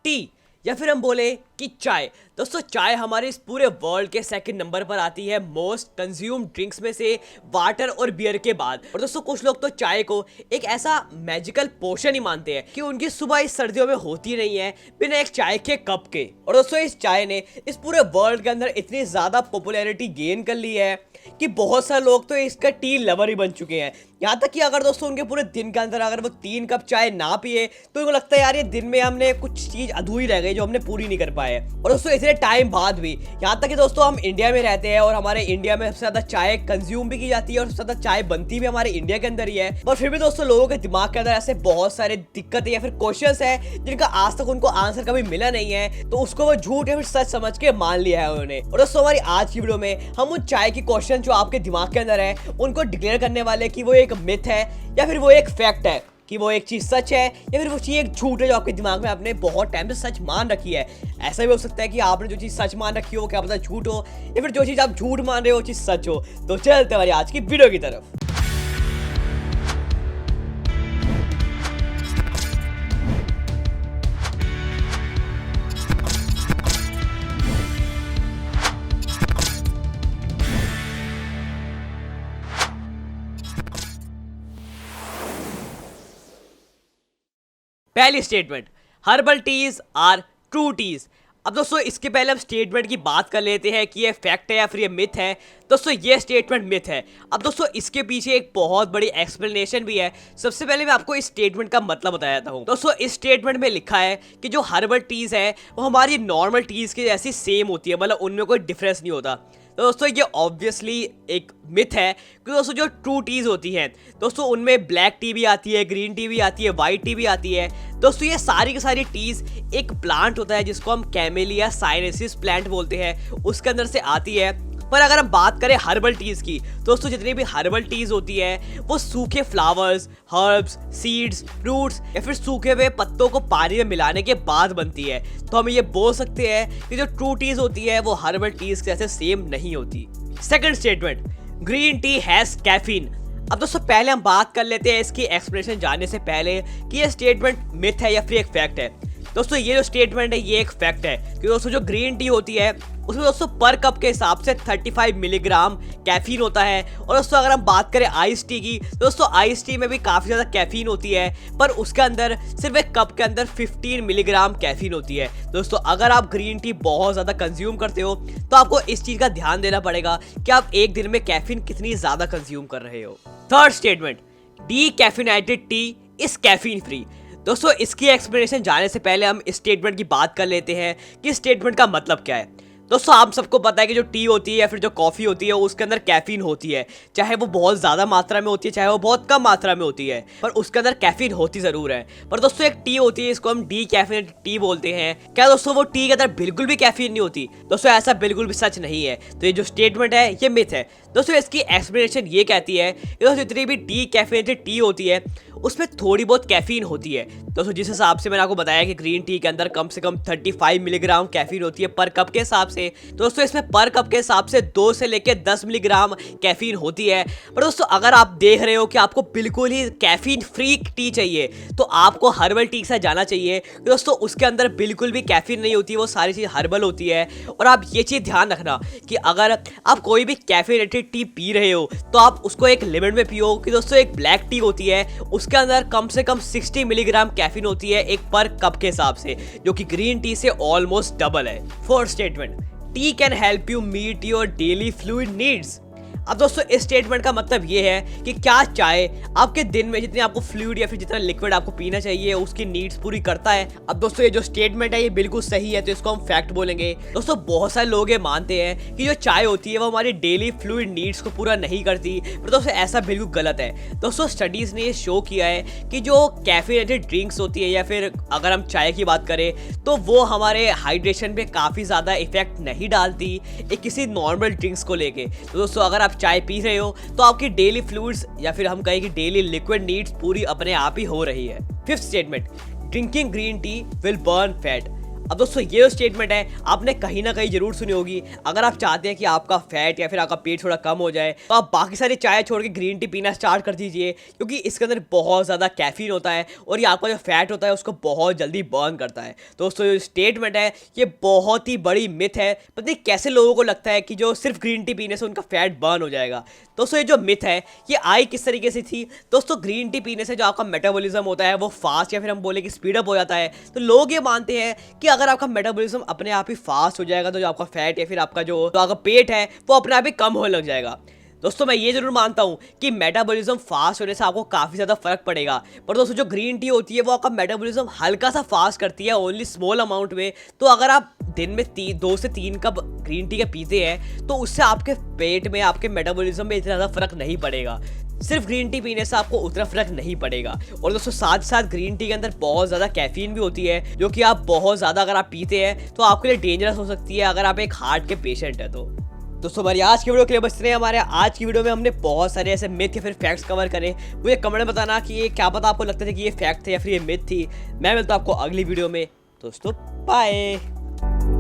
T या फिर हम बोले कि चाय। दोस्तों चाय हमारे इस पूरे वर्ल्ड के सेकंड नंबर पर आती है मोस्ट कंज्यूम ड्रिंक्स में से, वाटर और बियर के बाद। और दोस्तों कुछ लोग तो चाय को एक ऐसा मैजिकल पोशन ही मानते हैं कि उनकी सुबह इस सर्दियों में होती नहीं है बिना एक चाय के कप के। और दोस्तों इस चाय ने इस पूरे वर्ल्ड के अंदर इतनी ज्यादा पॉपुलैरिटी गेन कर ली है कि बहुत सारे लोग तो इसका टी लवर ही बन चुके हैं। यहाँ तक कि अगर दोस्तों उनके पूरे दिन के अंदर अगर वो 3 कप चाय ना पिए तो उनको लगता है यार ये दिन में हमने कुछ चीज अधूरी रह गई जो हमने पूरी नहीं कर पाए। और दोस्तों इतने टाइम बाद भी, यहाँ तक कि दोस्तों हम इंडिया में रहते हैं और हमारे इंडिया में सबसे ज्यादा चाय कंज्यूम भी की जाती है और सबसे ज्यादा चाय बनती भी हमारे इंडिया के अंदर ही है, पर फिर भी दोस्तों लोगों के दिमाग के अंदर ऐसे बहुत सारे दिक्कतें या फिर क्वेश्चंस है जिनका आज तक उनको आंसर कभी मिला नहीं है, तो उसको वो झूठ या फिर सच समझ के मान लिया है उन्होंने। और दोस्तों हमारी आज की वीडियो में हम उन चाय की क्वेश्चन जो आपके दिमाग के अंदर है उनको डिक्लेयर करने वाले कि वो एक मिथ है या फिर वो एक फैक्ट है, कि वो एक चीज सच है या फिर वो चीज एक झूठ है जो आपके दिमाग में आपने बहुत टाइम से सच मान रखी है। ऐसा भी हो सकता है कि आपने जो चीज सच मान रखी हो क्या पता झूठ हो, या फिर जो चीज आप झूठ मान रहे हो वो चीज सच हो। तो चलते हमारी आज की वीडियो की तरफ। पहली statement, herbal teas are true teas. अब दोस्तों इसके पहले हम स्टेटमेंट की बात कर लेते हैं कि ये फैक्ट है या फिर ये मिथ है। दोस्तों ये स्टेटमेंट मिथ है। अब दोस्तों इसके पीछे एक बहुत बड़ी एक्सप्लेनेशन भी है। सबसे पहले मैं आपको इस स्टेटमेंट का मतलब बता देता हूँ। दोस्तों इस स्टेटमेंट में लिखा है कि जो हर्बल टीज है वो हमारी नॉर्मल टीज की जैसी सेम होती है, मतलब उनमें कोई डिफरेंस नहीं होता। तो दोस्तों ये ऑब्वियसली एक मिथ है कि दोस्तों जो ट्रू टीज होती हैं दोस्तों उनमें ब्लैक टी भी आती है, ग्रीन टी भी आती है, वाइट टी भी आती है। दोस्तों ये सारी की सारी टीज एक प्लांट होता है जिसको हम कैमेलिया साइनेंसिस प्लांट बोलते हैं, उसके अंदर से आती है। पर अगर हम बात करें हर्बल टीज की, दोस्तों जितनी भी हर्बल टीज होती है वो सूखे फ्लावर्स, हर्ब्स, सीड्स, फ्रूट्स या फिर सूखे हुए पत्तों को पानी में मिलाने के बाद बनती है। तो हम ये बोल सकते हैं कि जो ट्रू टीज होती है वो हर्बल टीज के जैसे सेम नहीं होती। Second statement, green tea has caffeine. अब दोस्तों पहले हम बात कर लेते हैं इसकी एक्सप्लेनेशन जानने से पहले कि ये स्टेटमेंट मिथ है या फिर एक फैक्ट है। दोस्तों ये जो स्टेटमेंट है ये एक फैक्ट है कि दोस्तों जो ग्रीन टी होती है उसमें दोस्तों पर कप के हिसाब से 35 मिलीग्राम कैफीन होता है। और दोस्तों अगर हम बात करें आइस टी की, दोस्तों आइस टी में भी काफ़ी ज़्यादा कैफीन होती है, पर उसके अंदर सिर्फ एक कप के अंदर 15 मिलीग्राम कैफीन होती है। दोस्तों अगर आप ग्रीन टी बहुत ज़्यादा कंज्यूम करते हो तो आपको इस चीज़ का ध्यान देना पड़ेगा कि आप एक दिन में कैफीन कितनी ज़्यादा कंज्यूम कर रहे हो। Third statement, D caffeinated T is caffeine free. दोस्तों इसकी एक्सप्लेनेशन जाने से पहले हम इस स्टेटमेंट की बात कर लेते हैं कि स्टेटमेंट का मतलब क्या है। दोस्तों आप सबको पता है कि जो टी होती है या फिर जो कॉफ़ी होती है उसके अंदर कैफीन होती है, चाहे वो बहुत ज़्यादा मात्रा में होती है चाहे वो बहुत कम मात्रा में होती है, पर उसके अंदर कैफीन होती ज़रूर है। पर दोस्तों एक टी होती है, इसको हम डी कैफिनेटेड टी बोलते हैं। क्या दोस्तों वो टी के अंदर बिल्कुल भी कैफीन नहीं होती? दोस्तों ऐसा बिल्कुल भी सच नहीं है। तो ये जो स्टेटमेंट है ये मिथ है। दोस्तों इसकी एक्सप्लेनेशन ये कहती है कि दोस्तों जितनी भी डी कैफिनेटेड टी होती है उसमें थोड़ी बहुत कैफीन होती है। दोस्तों जिस हिसाब से मैंने आपको बताया कि ग्रीन टी के अंदर कम से कम 35 मिलीग्राम कैफीन होती है पर कप के हिसाब से, दोस्तों इसमें पर कप के हिसाब से 2 से लेकर 10 मिलीग्राम कैफीन होती है। पर दोस्तों अगर आप देख रहे हो कि आपको बिल्कुल ही कैफीन फ्री टी चाहिए तो आपको हर्बल टी के साथ जाना चाहिए। दोस्तों उसके अंदर बिल्कुल भी कैफीन नहीं होती, वो सारी चीज़ हर्बल होती है। और आप ये चीज़ ध्यान रखना कि अगर आप कोई भी कैफीनेटेड टी पी रहे हो तो आप उसको एक लिमिट में पियो। कि दोस्तों एक ब्लैक टी होती है उसके अंदर कम से कम 60 मिलीग्राम कैफीन होती है एक पर कप के हिसाब से, जो कि ग्रीन टी से ऑलमोस्ट डबल है। Fourth statement, tea can help you meet your daily fluid needs. अब दोस्तों इस स्टेटमेंट का मतलब ये है कि क्या चाय आपके दिन में जितनी आपको फ्लूइड या फिर जितना लिक्विड आपको पीना चाहिए उसकी नीड्स पूरी करता है। अब दोस्तों ये जो स्टेटमेंट है ये बिल्कुल सही है तो इसको हम फैक्ट बोलेंगे। दोस्तों बहुत सारे लोग ये मानते हैं कि जो चाय होती है वो हमारी डेली फ्लूइड नीड्स को पूरा नहीं करती, पर दोस्तों ऐसा बिल्कुल गलत है। दोस्तों स्टडीज ने ये शो किया है कि जो कैफीनेटेड ड्रिंक्स होती है या फिर अगर हम चाय की बात करें तो वो हमारे हाइड्रेशन पे काफ़ी ज़्यादा इफेक्ट नहीं डालती एक किसी नॉर्मल ड्रिंक्स को लेके। तो दोस्तों अगर आप चाय पी रहे हो तो आपकी डेली फ्लूइड्स या फिर हम कहें कि डेली लिक्विड नीड्स पूरी अपने आप ही हो रही है। Fifth statement, drinking green tea will burn fat. अब दोस्तों ये स्टेटमेंट है आपने कहीं ना कहीं जरूर सुनी होगी। अगर आप चाहते हैं कि आपका फैट या फिर आपका पेट थोड़ा कम हो जाए तो आप बाकी सारी चाय छोड़ के ग्रीन टी पीना स्टार्ट कर दीजिए, क्योंकि इसके अंदर बहुत ज़्यादा कैफीन होता है और ये आपका जो फैट होता है उसको बहुत जल्दी बर्न करता है। दोस्तों ये स्टेटमेंट है ये बहुत ही बड़ी मिथ है। पता नहीं कैसे लोगों को लगता है कि जो सिर्फ ग्रीन टी पीने से उनका फैट बर्न हो जाएगा। दोस्तों ये जो मिथ है ये आई किस तरीके से थी। दोस्तों ग्रीन टी पीने से जो आपका मेटाबॉलिज्म होता है वो फास्ट या फिर हम बोले कि स्पीड अप हो जाता है। तो लोग ये मानते हैं कि अगर आपका मेटाबॉलिज्म अपने आप ही फास्ट हो जाएगा तो जो आपका फैट या फिर आपका जो आपका पेट है वो अपने आप ही कम होने लग जाएगा। दोस्तों मैं ये जरूर मानता हूँ कि मेटाबॉलिज्म फास्ट होने से आपको काफ़ी ज़्यादा फर्क पड़ेगा, पर दोस्तों जो ग्रीन टी होती है वो आपका मेटाबॉलिज्म हल्का सा फास्ट करती है, ओनली स्मॉल अमाउंट में। तो अगर आप दिन में 2 से 3 कप ग्रीन टी के पीते हैं तो उससे आपके पेट में आपके मेटाबॉलिज्म में इतना ज़्यादा फर्क नहीं पड़ेगा। सिर्फ ग्रीन टी पीने से आपको उतना फर्क नहीं पड़ेगा। और दोस्तों साथ साथ ग्रीन टी के अंदर बहुत ज़्यादा कैफीन भी होती है, जो कि आप बहुत ज़्यादा अगर आप पीते हैं तो आपके लिए डेंजरस हो सकती है अगर आप एक हार्ट के पेशेंट है तो। दोस्तों हमारी आज की वीडियो के लिए बस इतने हैं। हमारे आज की वीडियो में हमने बहुत सारे ऐसे मिथ या फिर फैक्ट्स कवर करे। मुझे कमेंट में बताना कि ये क्या पता आपको लगता था कि ये फैक्ट थे या फिर ये मिथ थी। मैं मिलता हूं आपको अगली वीडियो में। दोस्तों बाय।